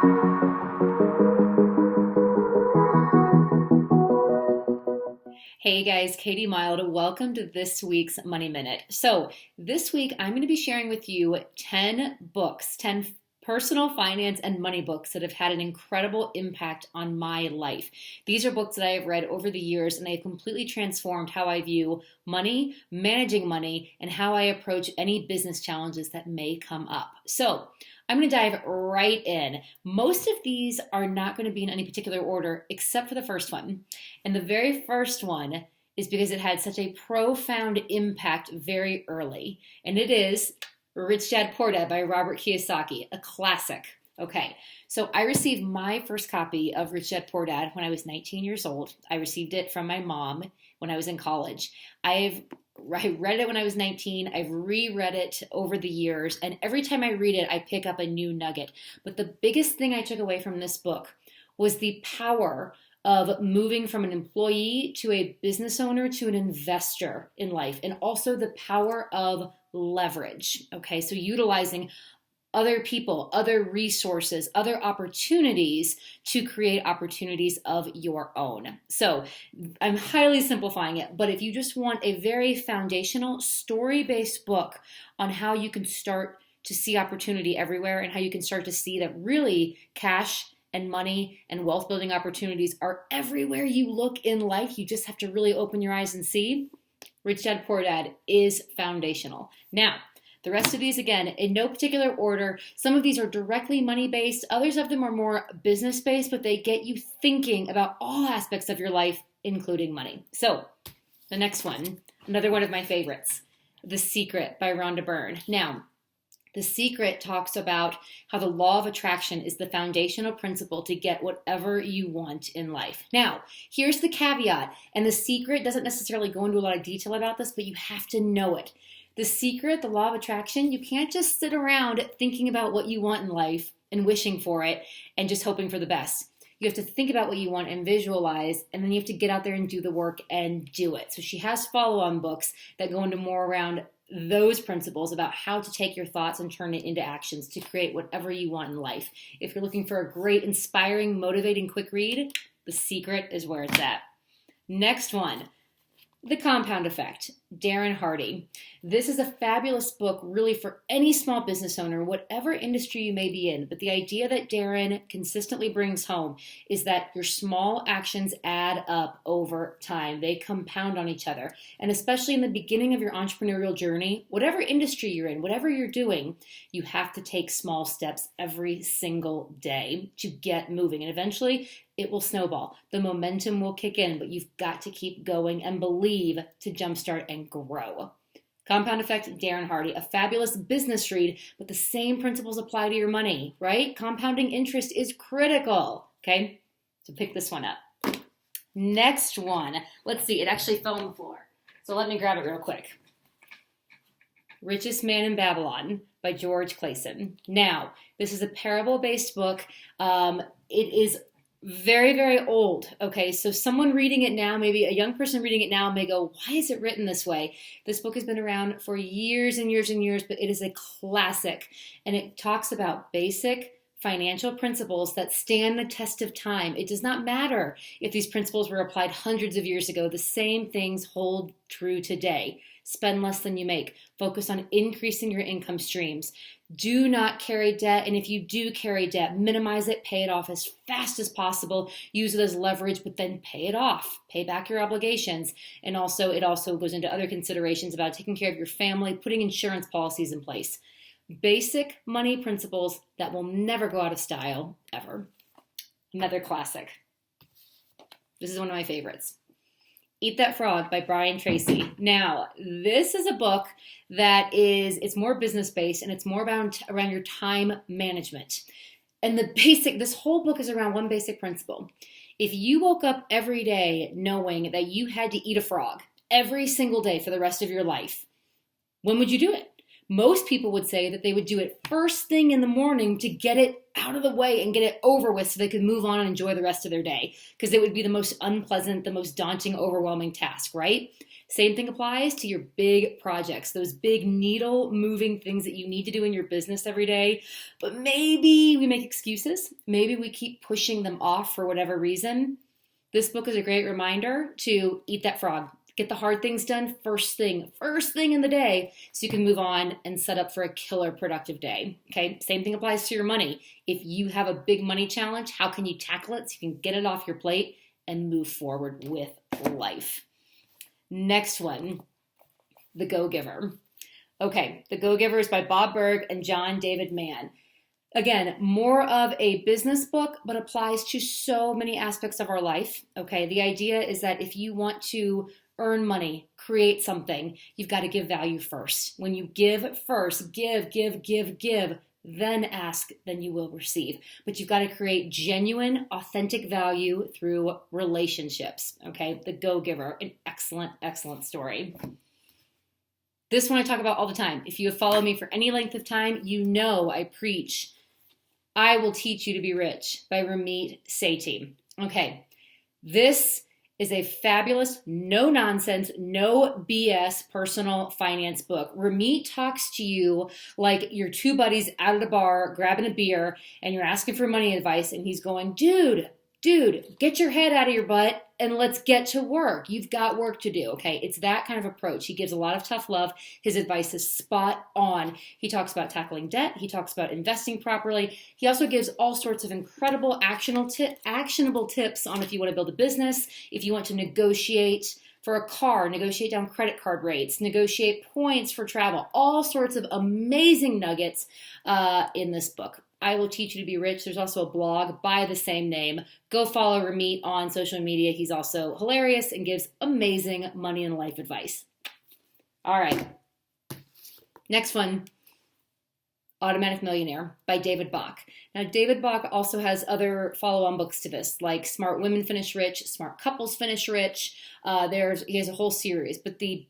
Hey guys, Katie Mild. Welcome to this week's Money Minute. So, this week I'm going to be sharing with you 10 books, 10 personal finance and money books that have had an incredible impact on my life. These are books that I have read over the years and they have completely transformed how I view money, managing money, and how I approach any business challenges that may come up. So, I'm going to dive right in. Most of these are not going to be in any particular order except for the first one. And the very first one is because it had such a profound impact very early. And it is Rich Dad Poor Dad by Robert Kiyosaki, a classic. Okay, so I received my first copy of Rich Dad Poor Dad when I was 19 years old. I received it from my mom when I was in college. I read it when I was 19. I've reread it over the years, and every time I read it, I pick up a new nugget. But the biggest thing I took away from this book was the power of moving from an employee to a business owner to an investor in life, and also the power of leverage. Okay, so utilizing other people, other resources, other opportunities to create opportunities of your own. So I'm highly simplifying it, but if you just want a very foundational story-based book on how you can start to see opportunity everywhere and how you can start to see that really cash and money and wealth building opportunities are everywhere you look in life, you just have to really open your eyes and see, Rich Dad Poor Dad is foundational. Now, the rest of these, again, in no particular order. Some of these are directly money-based. Others of them are more business-based, but they get you thinking about all aspects of your life, including money. So, the next one, another one of my favorites, The Secret by Rhonda Byrne. Now, The Secret talks about how the law of attraction is the foundational principle to get whatever you want in life. Now, here's the caveat, and The Secret doesn't necessarily go into a lot of detail about this, but you have to know it. The secret, the law of attraction, you can't just sit around thinking about what you want in life and wishing for it and just hoping for the best. You have to think about what you want and visualize, and then you have to get out there and do the work and do it. So she has follow-on books that go into more around those principles about how to take your thoughts and turn it into actions to create whatever you want in life. If you're looking for a great, inspiring, motivating, quick read, The Secret is where it's at. Next one. The Compound Effect, Darren Hardy. This is a fabulous book really for any small business owner, whatever industry you may be in. But the idea that Darren consistently brings home is that your small actions add up over time. They compound on each other. And especially in the beginning of your entrepreneurial journey, whatever industry you're in, whatever you're doing, you have to take small steps every single day to get moving. And eventually, it will snowball. The momentum will kick in, but you've got to keep going and believe to jumpstart and grow. Compound Effect, Darren Hardy, a fabulous business read, but the same principles apply to your money, right? Compounding interest is critical, okay? So pick this one up. Next one, let's see, it actually fell on the floor. So let me grab it real quick. Richest Man in Babylon by George Clason. Now, this is a parable-based book. It is very, very old. Okay, so someone reading it now, maybe a young person reading it now may go, why is it written this way? This book has been around for years and years and years, but it is a classic. And it talks about basic financial principles that stand the test of time. It does not matter if these principles were applied hundreds of years ago. The same things hold true today. Spend less than you make. Focus on increasing your income streams. Do not carry debt, and if you do carry debt, minimize it, pay it off as fast as possible. Use it as leverage, but then pay it off. Pay back your obligations. And also, it also goes into other considerations about taking care of your family, putting insurance policies in place. Basic money principles that will never go out of style, ever. Another classic. This is one of my favorites. Eat That Frog by Tracy. Now, this is a book that it's more business-based and it's more around your time management. And this whole book is around one basic principle. If you woke up every day knowing that you had to eat a frog every single day for the rest of your life, when would you do it? Most people would say that they would do it first thing in the morning to get it out of the way and get it over with so they could move on and enjoy the rest of their day, because it would be the most unpleasant, the most daunting, overwhelming task, right? Same thing applies to your big projects, those big needle moving things that you need to do in your business every day. But maybe we make excuses. Maybe we keep pushing them off for whatever reason. This book is a great reminder to eat that frog. Get the hard things done first thing in the day, so you can move on and set up for a killer productive day. Okay, same thing applies to your money. If you have a big money challenge, how can you tackle it so you can get it off your plate and move forward with life? Next one, The Go-Giver. Okay, The Go-Giver is by Bob Burg and John David Mann. Again, more of a business book, but applies to so many aspects of our life. Okay, the idea is that if you want to earn money, create something, you've got to give value first. When you give first, give, then ask, then you will receive. But you've got to create genuine, authentic value through relationships. Okay, The Go-Giver, an excellent, excellent story. This one I talk about all the time. If you have followed me for any length of time, you know I preach I Will Teach You to Be Rich by Ramit, Sethi. Okay, this is a fabulous, no nonsense, no BS personal finance book. Ramit talks to you like you're two buddies out at a bar grabbing a beer and you're asking for money advice, and he's going, dude, get your head out of your butt and let's get to work. You've got work to do, okay? It's that kind of approach. He gives a lot of tough love. His advice is spot on. He talks about tackling debt. He talks about investing properly. He also gives all sorts of incredible actionable tips on if you want to build a business, if you want to negotiate for a car, negotiate down credit card rates, negotiate points for travel, all sorts of amazing nuggets in this book. I Will Teach You to Be Rich. There's also a blog by the same name. Go follow Ramit on social media. He's also hilarious and gives amazing money and life advice. All right. Next one, Automatic Millionaire by David Bach. Now, David Bach also has other follow-on books to this, like Smart Women Finish Rich, Smart Couples Finish Rich. He has a whole series. But the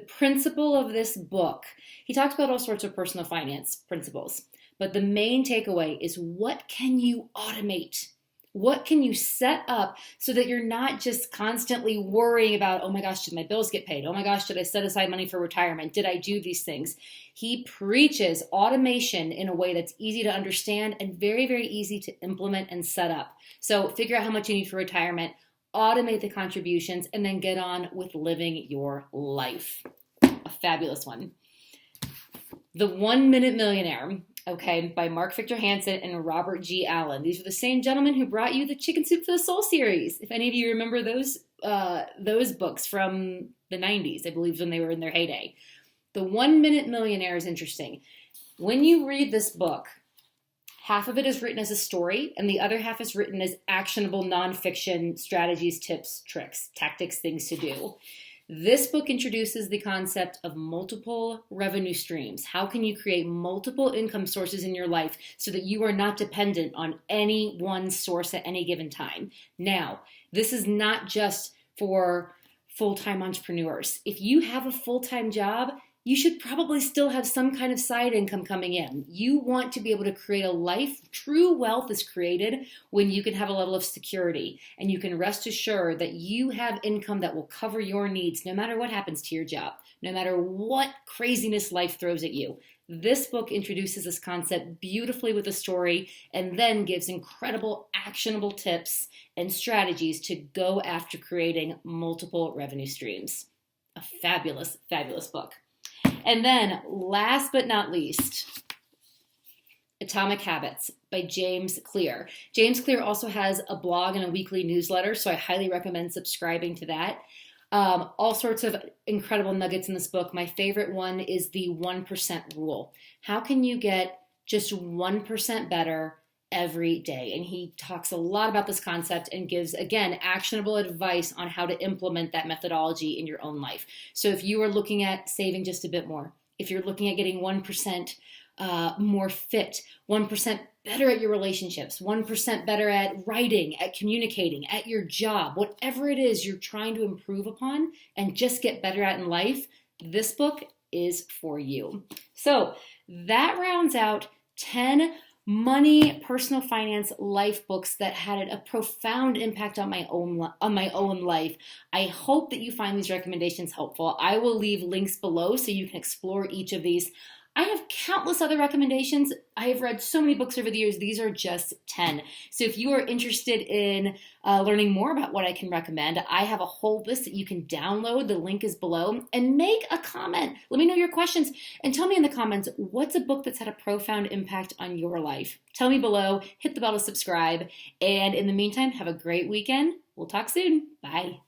principle of this book, he talks about all sorts of personal finance principles. But the main takeaway is, what can you automate? What can you set up so that you're not just constantly worrying about, oh my gosh, did my bills get paid? Oh my gosh, did I set aside money for retirement? Did I do these things? He preaches automation in a way that's easy to understand and very, very easy to implement and set up. So figure out how much you need for retirement, automate the contributions, and then get on with living your life. A fabulous one. The 1 Minute Millionaire. Okay, by Mark Victor Hansen and Robert G. Allen. These are the same gentlemen who brought you the Chicken Soup for the Soul series. If any of you remember those books from the 90s, I believe, when they were in their heyday. The 1 Minute Millionaire is interesting. When you read this book, half of it is written as a story, and the other half is written as actionable nonfiction strategies, tips, tricks, tactics, things to do. This book introduces the concept of multiple revenue streams. How can you create multiple income sources in your life so that you are not dependent on any one source at any given time? Now, this is not just for full-time entrepreneurs. If you have a full-time job, you should probably still have some kind of side income coming in. You want to be able to create a life. True wealth is created when you can have a level of security and you can rest assured that you have income that will cover your needs no matter what happens to your job, no matter what craziness life throws at you. This book introduces this concept beautifully with a story and then gives incredible actionable tips and strategies to go after creating multiple revenue streams. A fabulous, fabulous book. And then, last but not least, Atomic Habits by James Clear. James Clear also has a blog and a weekly newsletter, so I highly recommend subscribing to that. All sorts of incredible nuggets in this book. My favorite one is the 1% rule. How can you get just 1% better every day? And he talks a lot about this concept and gives, again, actionable advice on how to implement that methodology in your own life. So if you are looking at saving just a bit more, if you're looking at getting 1% more fit, 1% better at your relationships, 1% better at writing, at communicating, at your job, whatever it is you're trying to improve upon and just get better at in life, this book is for you. So that rounds out 10 money, personal finance, life books that had a profound impact on my own life. I hope that you find these recommendations helpful. I will leave links below so you can explore each of these. I have countless other recommendations. I have read so many books over the years. These are just 10. So if you are interested in learning more about what I can recommend, I have a whole list that you can download. The link is below. And make a comment. Let me know your questions. And tell me in the comments, what's a book that's had a profound impact on your life? Tell me below. Hit the bell to subscribe. And in the meantime, have a great weekend. We'll talk soon. Bye.